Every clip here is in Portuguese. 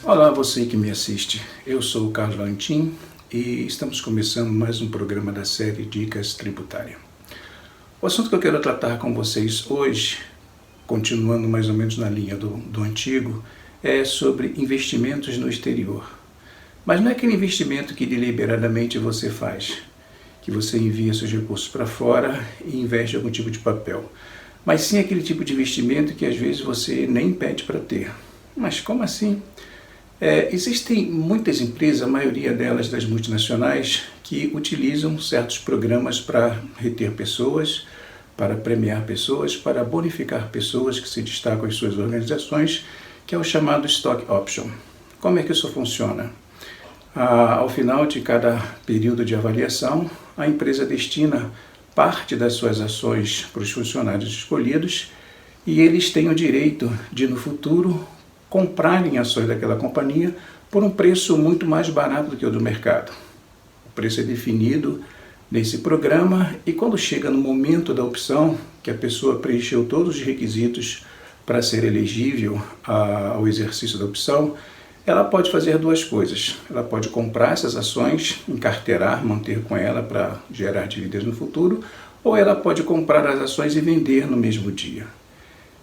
Olá, você que me assiste. Eu sou o Carlos Valentim e estamos começando mais um programa da série Dicas Tributárias. O assunto que eu quero tratar com vocês hoje, continuando mais ou menos na linha do antigo, é sobre investimentos no exterior. Mas não é aquele investimento que deliberadamente você faz, que você envia seus recursos para fora e investe em algum tipo de papel. Mas sim aquele tipo de investimento que às vezes você nem pede para ter. Mas como assim? Existem muitas empresas, a maioria delas das multinacionais, que utilizam certos programas para reter pessoas, para premiar pessoas, para bonificar pessoas que se destacam em suas organizações, que é o chamado Stock Option. Como é que isso funciona? Ao final de cada período de avaliação, a empresa destina parte das suas ações para os funcionários escolhidos e eles têm o direito de, no futuro, comprarem ações daquela companhia por um preço muito mais barato do que o do mercado. O preço é definido nesse programa e quando chega no momento da opção, que a pessoa preencheu todos os requisitos para ser elegível ao exercício da opção, ela pode fazer duas coisas. Ela pode comprar essas ações, encarteirar, manter com ela para gerar dividendos no futuro, ou ela pode comprar as ações e vender no mesmo dia.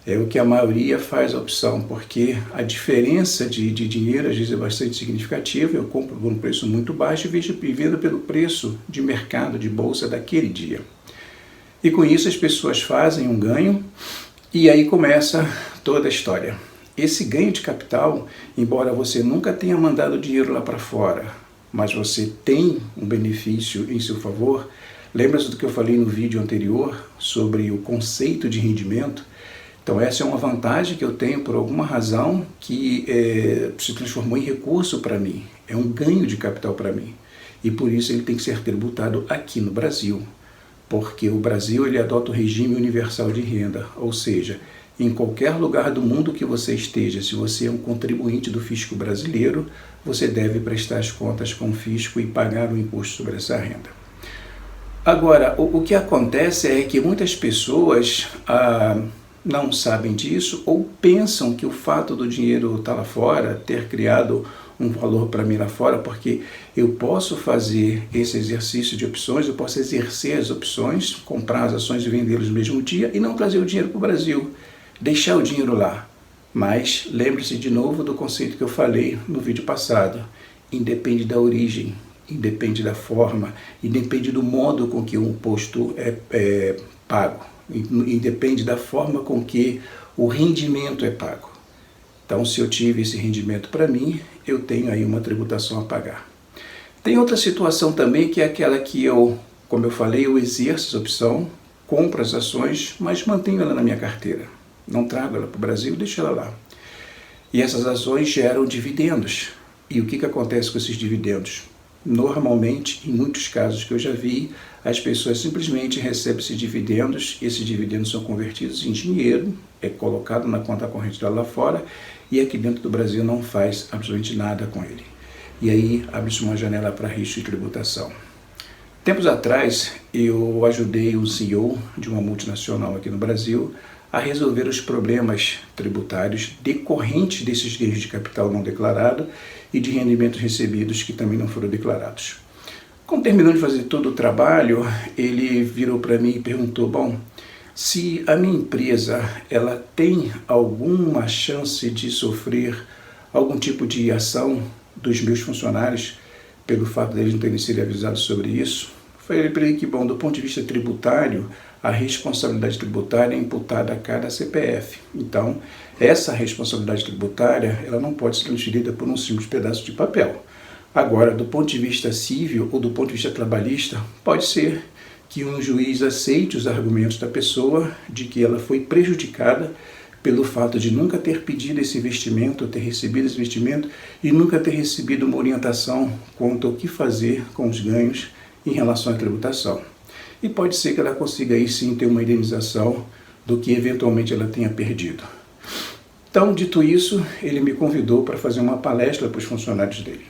É o que a maioria faz a opção, porque a diferença de dinheiro às vezes é bastante significativa. Eu compro por um preço muito baixo e vendo pelo preço de mercado, de bolsa daquele dia. E com isso as pessoas fazem um ganho e aí começa toda a história. Esse ganho de capital, embora você nunca tenha mandado dinheiro lá para fora, mas você tem um benefício em seu favor, lembra-se do que eu falei no vídeo anterior sobre o conceito de rendimento? Então essa é uma vantagem que eu tenho por alguma razão que se transformou em recurso para mim, é um ganho de capital para mim. E por isso ele tem que ser tributado aqui no Brasil, porque o Brasil ele adota o regime universal de renda, ou seja, em qualquer lugar do mundo que você esteja, se você é um contribuinte do fisco brasileiro, você deve prestar as contas com o fisco e pagar o imposto sobre essa renda. Agora, o que acontece é que muitas pessoas não sabem disso ou pensam que o fato do dinheiro estar lá fora, ter criado um valor para mim lá fora, porque eu posso fazer esse exercício de opções, eu posso exercer as opções, comprar as ações e vendê-las no mesmo dia e não trazer o dinheiro para o Brasil, deixar o dinheiro lá. Mas lembre-se de novo do conceito que eu falei no vídeo passado, independe da origem, independe da forma, independe do modo com que o imposto é pago. E depende da forma com que o rendimento é pago. Então, se eu tive esse rendimento para mim, eu tenho aí uma tributação a pagar. Tem outra situação também, que é aquela que eu, como eu falei, eu exerço essa opção, compro as ações, mas mantenho ela na minha carteira. Não trago ela para o Brasil, deixo ela lá. E essas ações geram dividendos. E o que acontece com esses dividendos? Normalmente, em muitos casos que eu já vi, as pessoas simplesmente recebem esses dividendos são convertidos em dinheiro, é colocado na conta corrente dela lá fora, e aqui dentro do Brasil não faz absolutamente nada com ele. E aí abre-se uma janela para risco de tributação. Tempos atrás, eu ajudei o CEO de uma multinacional aqui no Brasil a resolver os problemas tributários decorrentes desses ganhos de capital não declarado e de rendimentos recebidos que também não foram declarados. Quando terminou de fazer todo o trabalho, ele virou para mim e perguntou, bom, se a minha empresa ela tem alguma chance de sofrer algum tipo de ação dos meus funcionários pelo fato deles não terem sido avisados sobre isso, eu falei para ele que, bom, do ponto de vista tributário, a responsabilidade tributária é imputada a cada CPF. Então, essa responsabilidade tributária ela não pode ser transferida por um simples pedaço de papel. Agora, do ponto de vista civil ou do ponto de vista trabalhista, pode ser que um juiz aceite os argumentos da pessoa de que ela foi prejudicada pelo fato de nunca ter pedido esse investimento, ter recebido esse investimento e nunca ter recebido uma orientação quanto ao que fazer com os ganhos em relação à tributação. E pode ser que ela consiga aí sim ter uma indenização do que eventualmente ela tenha perdido. Então, dito isso, ele me convidou para fazer uma palestra para os funcionários dele.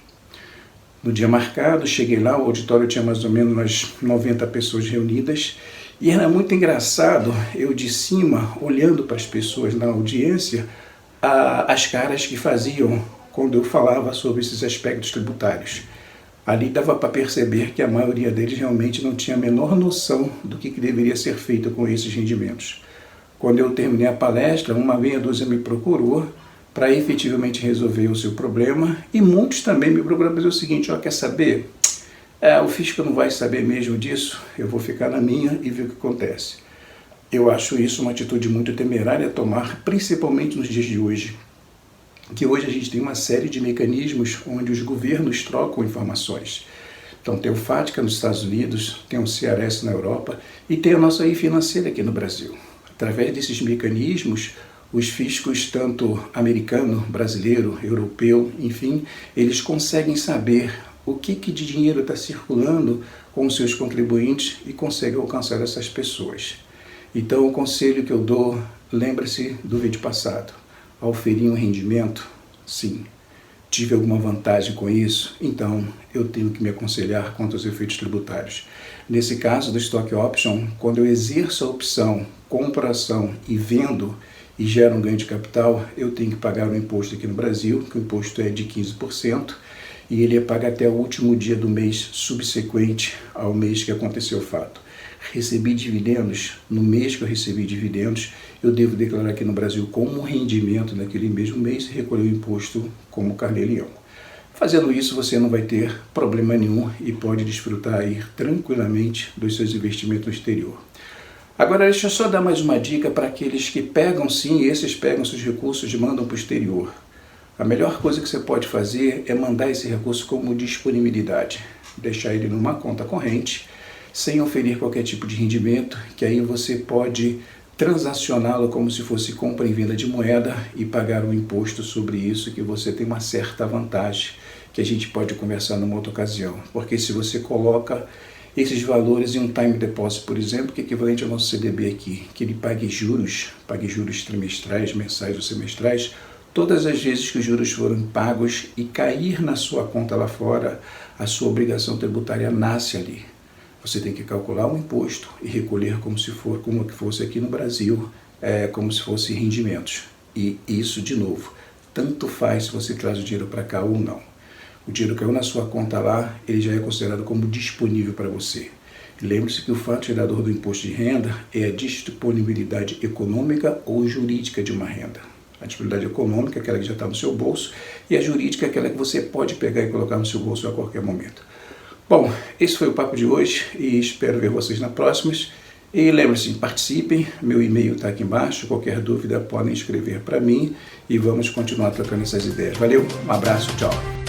No dia marcado, cheguei lá, o auditório tinha mais ou menos umas 90 pessoas reunidas e era muito engraçado, eu de cima, olhando para as pessoas na audiência, as caras que faziam quando eu falava sobre esses aspectos tributários. Ali dava para perceber que a maioria deles realmente não tinha a menor noção do que deveria ser feito com esses rendimentos. Quando eu terminei a palestra, uma meia dúzia me procurou para efetivamente resolver o seu problema, e muitos também me procuraram para dizer o seguinte: quer saber? O fisco não vai saber mesmo disso, eu vou ficar na minha e ver o que acontece. Eu acho isso uma atitude muito temerária a tomar, principalmente nos dias de hoje, que hoje a gente tem uma série de mecanismos onde os governos trocam informações. Então tem o FATCA nos Estados Unidos, tem o CRS na Europa e tem a nossa financeira aqui no Brasil. Através desses mecanismos, os fiscos, tanto americano, brasileiro, europeu, enfim, eles conseguem saber o que de dinheiro está circulando com os seus contribuintes e conseguem alcançar essas pessoas. Então o conselho que eu dou, lembre-se do vídeo passado. Ao oferir um rendimento, sim, tive alguma vantagem com isso, então eu tenho que me aconselhar quanto aos efeitos tributários. Nesse caso do Stock Option, quando eu exerço a opção, compro a ação e vendo e gero um ganho de capital, eu tenho que pagar o imposto aqui no Brasil, que o imposto é de 15%, e ele é pago até o último dia do mês subsequente ao mês que aconteceu o fato. Recebi dividendos, no mês que eu recebi dividendos, eu devo declarar aqui no Brasil como rendimento naquele mesmo mês e recolher o imposto como carnê-leão. Fazendo isso, você não vai ter problema nenhum e pode desfrutar aí tranquilamente dos seus investimentos no exterior. Agora, deixa eu só dar mais uma dica para aqueles que pegam sim, esses pegam seus recursos e mandam para o exterior. A melhor coisa que você pode fazer é mandar esse recurso como disponibilidade, deixar ele numa conta corrente, sem oferir qualquer tipo de rendimento, que aí você pode transacioná-lo como se fosse compra e venda de moeda e pagar um imposto sobre isso, que você tem uma certa vantagem, que a gente pode conversar numa outra ocasião. Porque se você coloca esses valores em um time deposit, por exemplo, que é equivalente ao nosso CDB aqui, que ele pague juros trimestrais, mensais ou semestrais, todas as vezes que os juros foram pagos e cair na sua conta lá fora, a sua obrigação tributária nasce ali. Você tem que calcular um imposto e recolher como que fosse aqui no Brasil, como se fosse rendimentos. E isso, de novo, tanto faz se você traz o dinheiro para cá ou não. O dinheiro caiu na sua conta lá, ele já é considerado como disponível para você. Lembre-se que o fato gerador do imposto de renda é a disponibilidade econômica ou jurídica de uma renda. A disponibilidade econômica é aquela que já está no seu bolso e a jurídica é aquela que você pode pegar e colocar no seu bolso a qualquer momento. Bom, esse foi o papo de hoje e espero ver vocês na próxima. E lembre-se, participem, meu e-mail está aqui embaixo, qualquer dúvida podem escrever para mim e vamos continuar trocando essas ideias. Valeu, um abraço, tchau!